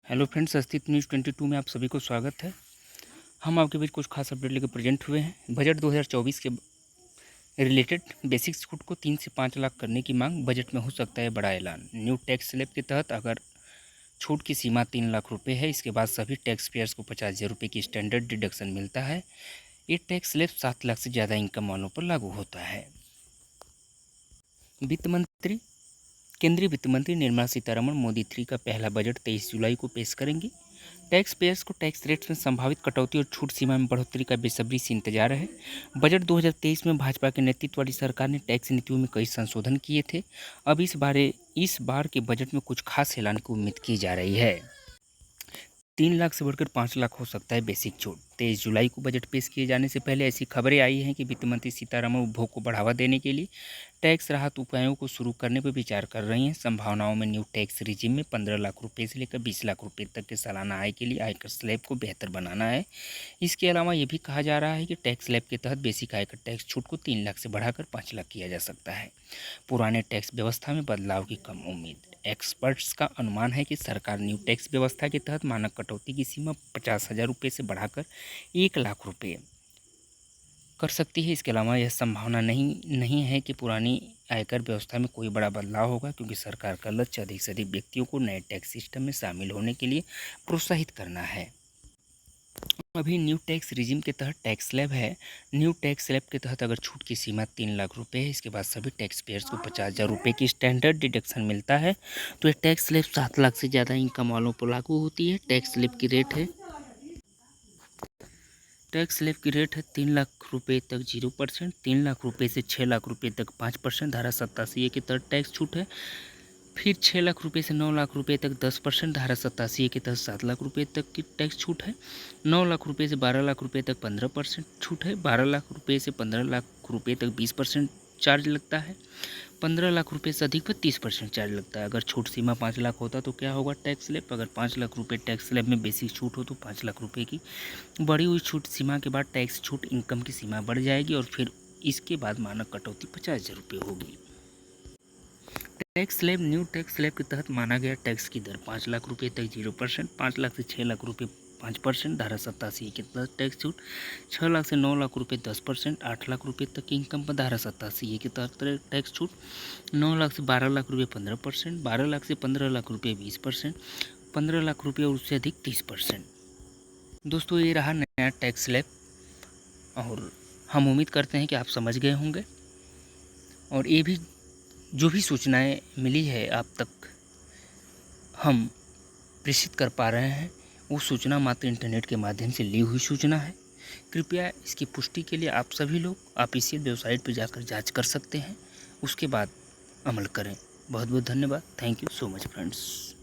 Hello friends, अस्तित्व news 22 में आप सभी को स्वागत है। हम आपके बीच कुछ खास अपडेट लेकर प्रेजेंट हुए हैं। बजट 2024 के रिलेटेड बेसिक छूट को 3 से 5 लाख करने की मांग, बजट में हो सकता है बड़ा ऐलान। न्यू टैक्स स्लैब के तहत अगर छूट की सीमा 3 लाख रुपये है, इसके बाद सभी टैक्स पेयर्स को 50,000 रुपये की स्टैंडर्ड डिडक्शन मिलता है। ये टैक्स स्लैब 7 लाख से ज़्यादा इनकम वालों पर लागू होता है। केंद्रीय वित्त मंत्री निर्मला सीतारमण मोदी 3 का पहला बजट 23 जुलाई को पेश करेंगी। टैक्स पेयर्स को टैक्स रेट्स में संभावित कटौती और छूट सीमा में बढ़ोतरी का बेसब्री से इंतजार है। बजट 2023 में भाजपा के नेतृत्व वाली सरकार ने टैक्स नीतियों में कई संशोधन किए थे। अब इस बार के बजट में कुछ खास ऐलान की उम्मीद की जा रही है। 3 लाख से बढ़कर 5 लाख हो सकता है बेसिक छूट। 23 जुलाई को बजट पेश किए जाने से पहले ऐसी खबरें आई हैं कि वित्त मंत्री सीतारमण उपभोग को बढ़ावा देने के लिए टैक्स राहत उपायों को शुरू करने पर विचार कर रही हैं। संभावनाओं में न्यू टैक्स रिजिम में 15 लाख रुपये से लेकर 20 लाख रुपये तक के सालाना आय के लिए आयकर स्लैब को बेहतर बनाना है। इसके अलावा ये भी कहा जा रहा है कि टैक्स स्लैब के तहत बेसिक आयकर टैक्स छूट को 3 लाख से बढ़ाकर 5 लाख किया जा सकता है। पुराने टैक्स व्यवस्था में बदलाव की कम उम्मीद। एक्सपर्ट्स का अनुमान है कि सरकार न्यू टैक्स व्यवस्था के तहत मानक कटौती की सीमा 50,000 रुपये से बढ़ाकर 1 लाख रुपये कर सकती है। इसके अलावा यह संभावना नहीं है कि पुरानी आयकर व्यवस्था में कोई बड़ा बदलाव होगा, क्योंकि सरकार का लक्ष्य अधिक से अधिक व्यक्तियों को नए टैक्स सिस्टम में शामिल होने के लिए प्रोत्साहित करना है। अभी न्यू टैक्स रिजिम के तहत टैक्स स्लैब है। न्यू टैक्स स्लैब के तहत अगर छूट की सीमा 3 लाख रुपये है, इसके बाद सभी टैक्स पेयर्स को 50,000 रुपये की स्टैंडर्ड डिडक्शन मिलता है। तो ये टैक्स स्लैब 7 लाख से ज़्यादा इनकम वालों पर लागू होती है। टैक्स स्लैब की रेट है 3 लाख रुपये तक 0%, 3 लाख रुपये से 6 लाख रुपये तक 5%, धारा 87A के तहत टैक्स छूट है। फिर 6 लाख रुपये से 9 लाख रुपये तक 10%, धारा 87A के तहत 7 लाख रुपये तक की टैक्स छूट है। 9 लाख रुपये से 12 लाख रुपये तक 15% छूट है। 12 लाख रुपये से 15 लाख रुपये तक 20% चार्ज लगता है। 15 लाख रुपये से अधिक पर 30% चार्ज लगता है। अगर छूट सीमा 5 लाख होता तो क्या होगा टैक्स स्लैब? अगर 5 लाख रुपये टैक्स स्लैब में बेसिक छूट हो तो 5 लाख रुपये की बढ़ी हुई छूट सीमा के बाद टैक्स छूट इनकम की सीमा बढ़ जाएगी और फिर इसके बाद मानक कटौती 50,000 रुपये होगी। Tax slab new tax slab के तहत माना गया टैक्स की दर 5 लाख रुपये तक 0%, 5 लाख से 6 लाख रुपये 5%, धारा 87A के तहत टैक्स छूट, 6 लाख से 9 लाख रुपये 10%, 8 लाख रुपये तक की इनकम पर धारा 87A के तहत टैक्स छूट, 9 लाख से 12 लाख रुपये 15%, 12 लाख से 15 लाख रुपये 20%, 15 लाख रुपये और उससे अधिक 30%। दोस्तों, ये रहा नया टैक्स स्लैब और हम उम्मीद करते हैं कि आप समझ गए होंगे। और ये भी जो भी सूचनाएं मिली है आप तक हम प्रेषित कर पा रहे हैं, वो सूचना मात्र इंटरनेट के माध्यम से ली हुई सूचना है। कृपया इसकी पुष्टि के लिए आप सभी लोग ऑफिशियल वेबसाइट पर जाकर जांच कर सकते हैं, उसके बाद अमल करें। बहुत बहुत धन्यवाद। Thank you so much friends.